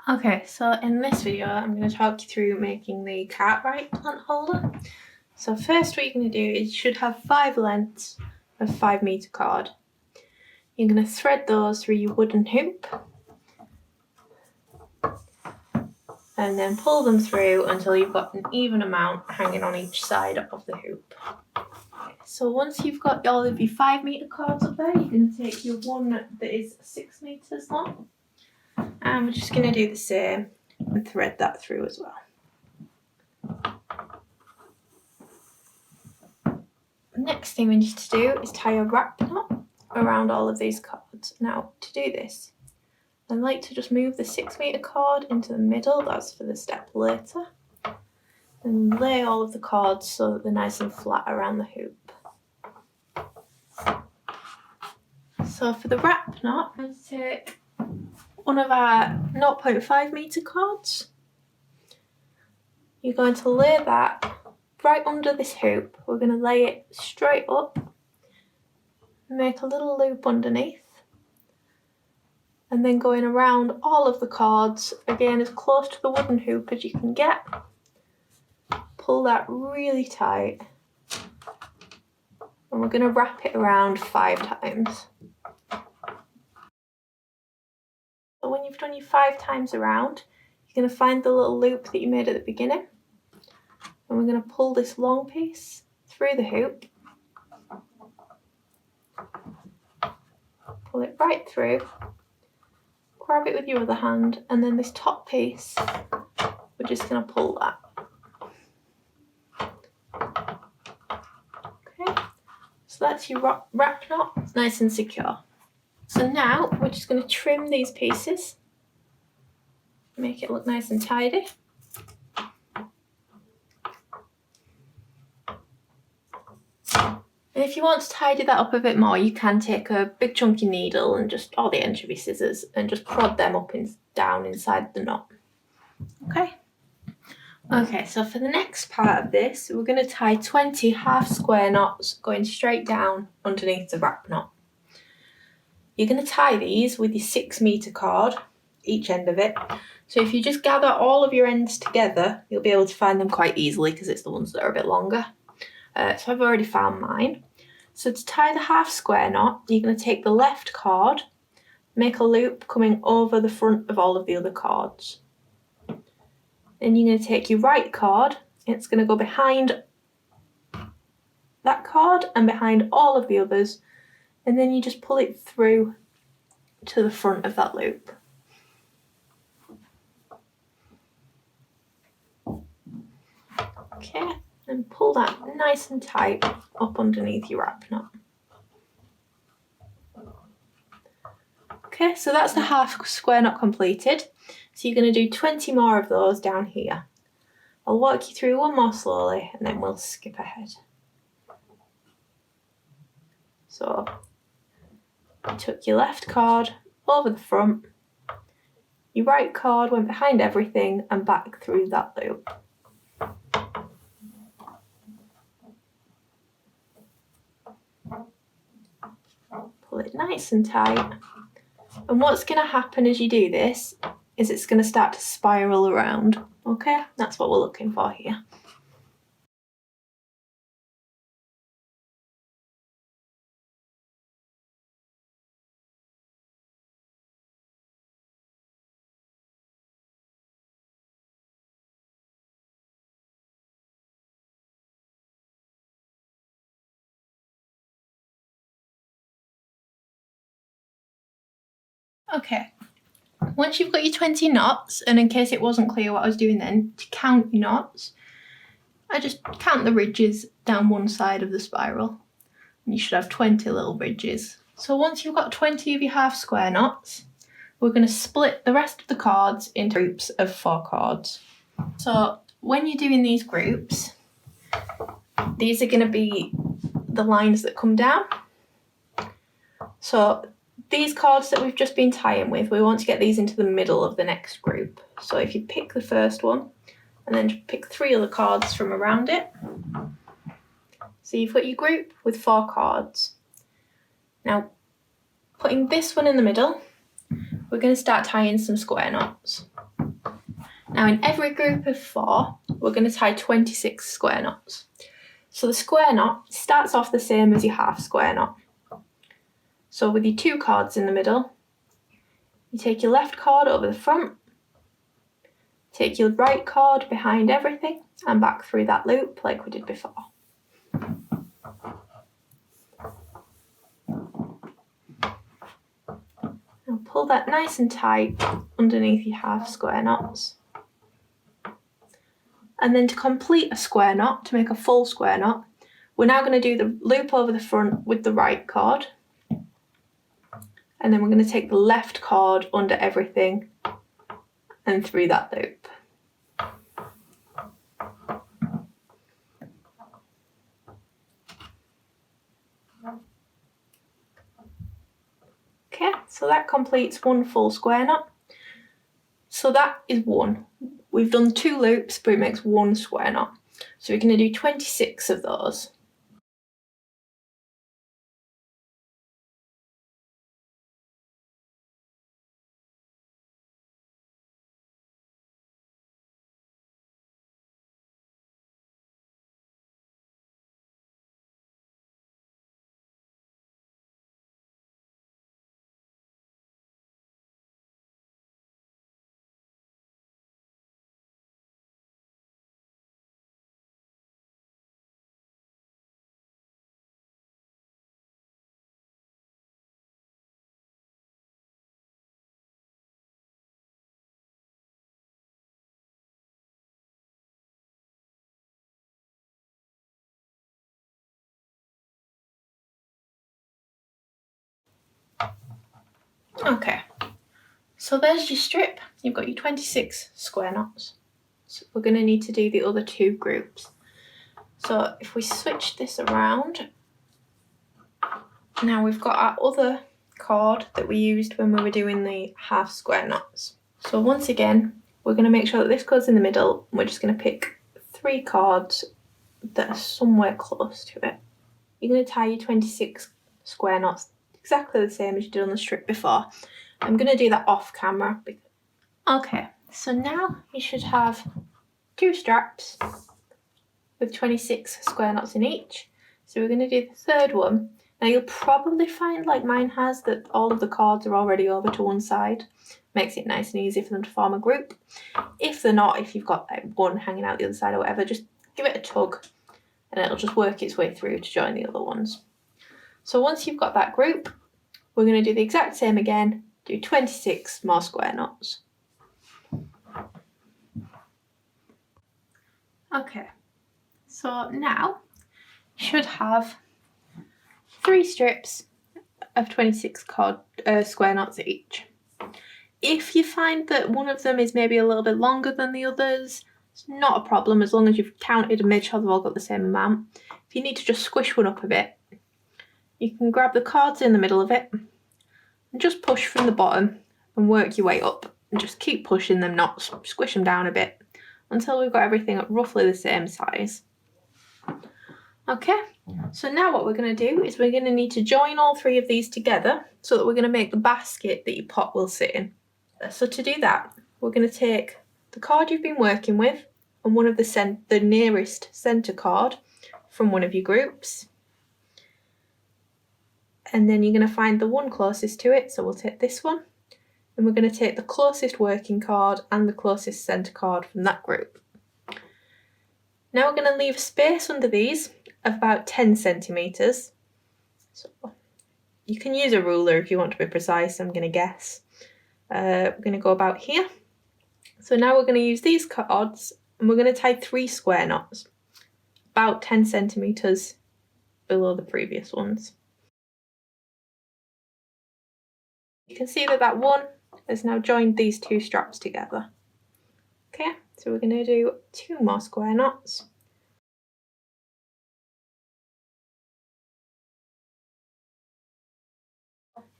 Okay, so in this video I'm going to talk you through making the Cartwright plant holder. So first what you're going to do is you should have 5 lengths of 5-meter cord. You're going to thread those through your wooden hoop and then pull them through until you've got an even amount hanging on each side of the hoop. So once you've got all of your 5-meter cords up there, you're going to take your one that is 6 meters long, and we're just going to do the same and thread that through as well. The next thing we need to do is tie a wrap knot around all of these cords. Now, to do this, I like to just move the 6-meter cord into the middle, that's for the step later, and lay all of the cords so that they're nice and flat around the hoop. So for the wrap knot, I'm going to take one of our 0.5-meter cords. You're going to lay that right under this hoop. We're going to lay it straight up, make a little loop underneath, and then going around all of the cords, again as close to the wooden hoop as you can get. Pull that really tight, and we're going to wrap it around 5 times. So when you've done your 5 times around, you're going to find the little loop that you made at the beginning, and we're going to pull this long piece through the hoop, pull it right through, grab it with your other hand, and then this top piece, we're just going to pull that. Okay, so that's your wrap knot, nice and secure. So now we're just going to trim these pieces, make it look nice and tidy. And if you want to tidy that up a bit more, you can take a big chunky needle and just, or the anchovy scissors, and just prod them up and down inside the knot. Okay, so for the next part of this, we're going to tie 20 half square knots going straight down underneath the wrap knot. You're going to tie these with your 6-meter cord, each end of it. So if you just gather all of your ends together, you'll be able to find them quite easily because it's the ones that are a bit longer. So I've already found mine. So to tie the half square knot, you're going to take the left cord, make a loop coming over the front of all of the other cords. Then you're going to take your right cord, it's going to go behind that cord and behind all of the others, and then you just pull it through to the front of that loop. Okay, and pull that nice and tight up underneath your wrap knot. Okay, so that's the half square knot completed. So you're going to do 20 more of those down here. I'll walk you through one more slowly and then we'll skip ahead. So you took your left cord over the front, your right cord went behind everything and back through that loop. Pull it nice and tight. And what's going to happen as you do this is it's going to start to spiral around. Okay, that's what we're looking for here. Okay, once you've got your 20 knots, and in case it wasn't clear what I was doing then, to count your knots, I just count the ridges down one side of the spiral. And you should have 20 little ridges. So once you've got 20 of your half square knots, we're going to split the rest of the cords into groups of 4 cords. So when you're doing these groups, these are going to be the lines that come down. So these cords that we've just been tying with, we want to get these into the middle of the next group. So if you pick the first one and then pick 3 other cords from around it. So you've got your group with 4 cords. Now, putting this one in the middle, we're going to start tying some square knots. Now in every group of 4, we're going to tie 26 square knots. So the square knot starts off the same as your half square knot. So with your 2 cords in the middle, you take your left cord over the front, take your right cord behind everything and back through that loop like we did before. Now pull that nice and tight underneath your half square knots. And then to complete a square knot, to make a full square knot, we're now going to do the loop over the front with the right cord. And then we're going to take the left cord under everything and through that loop. Okay, so that completes one full square knot. So that is 1. We've done 2 loops, but it makes 1 square knot. So we're going to do 26 of those. Okay, so there's your strip. You've got your 26 square knots. So we're going to need to do the other 2 groups. So if we switch this around, now we've got our other cord that we used when we were doing the half square knots. So once again, we're going to make sure that this goes in the middle. We're just going to pick 3 cords that are somewhere close to it. You're going to tie your 26 square knots exactly the same as you did on the strip before. I'm going to do that off camera. Okay, so now you should have 2 straps with 26 square knots in each. So we're going to do the 3rd one. Now you'll probably find, like mine has, that all of the cords are already over to one side. Makes it nice and easy for them to form a group. If they're not, if you've got like one hanging out the other side or whatever, just give it a tug and it'll just work its way through to join the other ones. So once you've got that group, we're going to do the exact same again, do 26 more square knots. Okay, so now you should have 3 strips of 26 square knots each. If you find that one of them is maybe a little bit longer than the others, it's not a problem as long as you've counted and made sure they've all got the same amount. If you need to just squish one up a bit, you can grab the cords in the middle of it and just push from the bottom and work your way up and just keep pushing them knots, squish them down a bit until we've got everything at roughly the same size. Okay, so now what we're going to do is we're going to need to join all 3 of these together so that we're going to make the basket that your pot will sit in. So to do that, we're going to take the cord you've been working with and one of the nearest centre cord from one of your groups. And then you're going to find the one closest to it, so we'll take this one. And we're going to take the closest working cord and the closest centre cord from that group. Now we're going to leave space under these of about 10 centimetres. So you can use a ruler if you want to be precise, I'm going to guess. We're going to go about here. So now we're going to use these cords and we're going to tie 3 square knots, about 10 centimetres below the previous ones. You can see that that one has now joined these 2 straps together. Okay, so we're going to do 2 more square knots.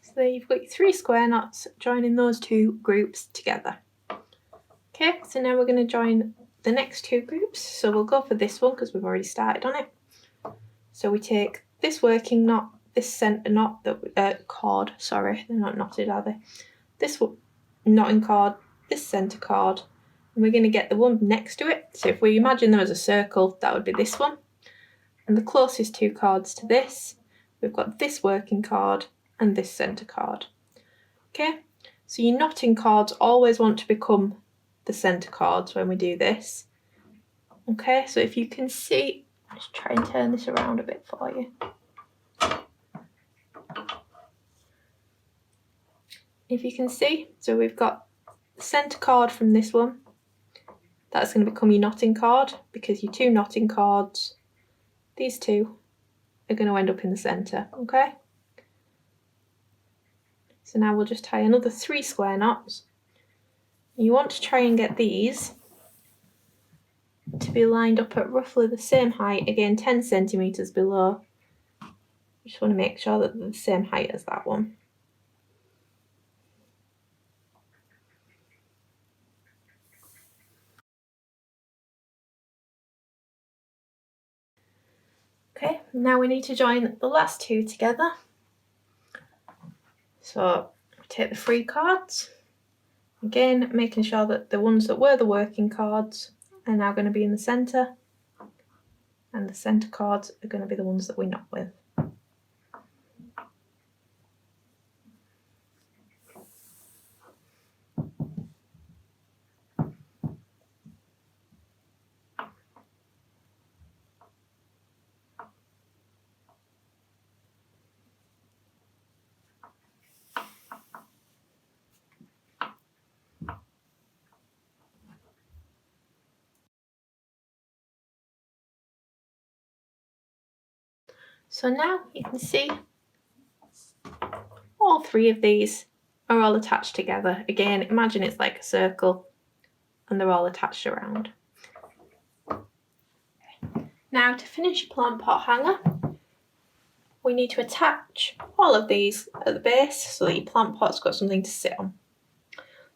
So there you've got your 3 square knots joining those 2 groups together. Okay, so now we're going to join the next 2 groups. So we'll go for this one because we've already started on it. So we take this working knot, this centre knot, cord, sorry, they're not knotted, are they? This knotting cord, this centre cord, and we're going to get the one next to it. So if we imagine there was a circle, that would be this one. And the closest two chords to this, we've got this working chord and this centre chord. Okay, so your knotting chords always want to become the centre chords when we do this. Okay, so if you can see, let's try and turn this around a bit for you. If you can see, so we've got the centre chord from this one. That's going to become your knotting chord, because your two knotting chords, these two, are going to end up in the centre, okay? So now we'll just tie another 3 square knots. You want to try and get these to be lined up at roughly the same height, again 10 centimetres below. You just want to make sure that they're the same height as that one. Okay, now we need to join the last two together. So take the 3 chords, again making sure that the ones that were the working chords are now going to be in the centre, and the centre chords are going to be the ones that we knot with. So now you can see all 3 of these are all attached together. Again, imagine it's like a circle and they're all attached around. Now to finish your plant pot hanger, we need to attach all of these at the base so that your plant pot's got something to sit on.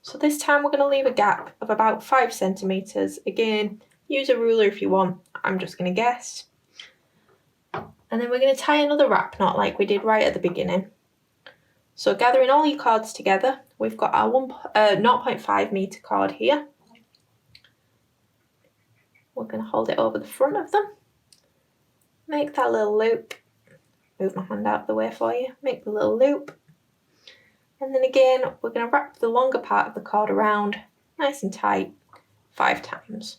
So this time we're going to leave a gap of about 5 centimetres. Again, use a ruler if you want, I'm just going to guess. And then we're going to tie another wrap knot like we did right at the beginning. So gathering all your cords together, we've got our 0.5 metre cord here. We're going to hold it over the front of them. Make that little loop. Move my hand out of the way for you. Make the little loop. And then again, we're going to wrap the longer part of the cord around, nice and tight, 5 times.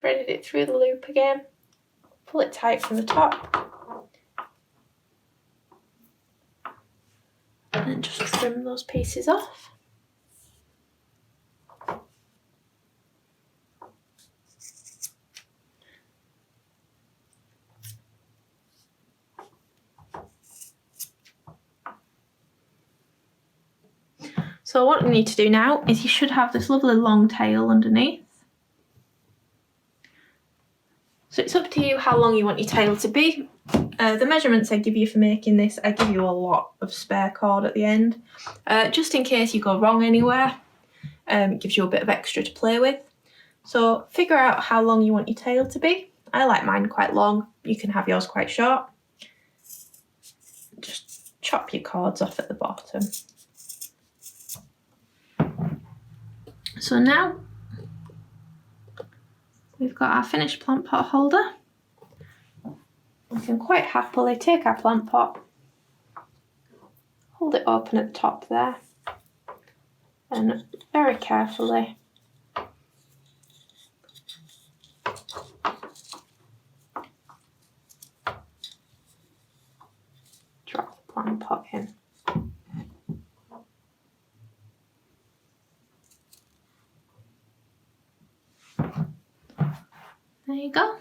Threaded it through the loop again. Pull it tight from the top. And then just trim those pieces off. So what we need to do now is you should have this lovely long tail underneath. So it's up to you how long you want your tail to be. The measurements I give you for making this, I give you a lot of spare cord at the end, just in case you go wrong anywhere. It gives you a bit of extra to play with. So figure out how long you want your tail to be. I like mine quite long, you can have yours quite short. Just chop your cords off at the bottom. So now we've got our finished plant pot holder. We can quite happily take our plant pot, hold it open at the top there, and very carefully drop the plant pot in. There you go.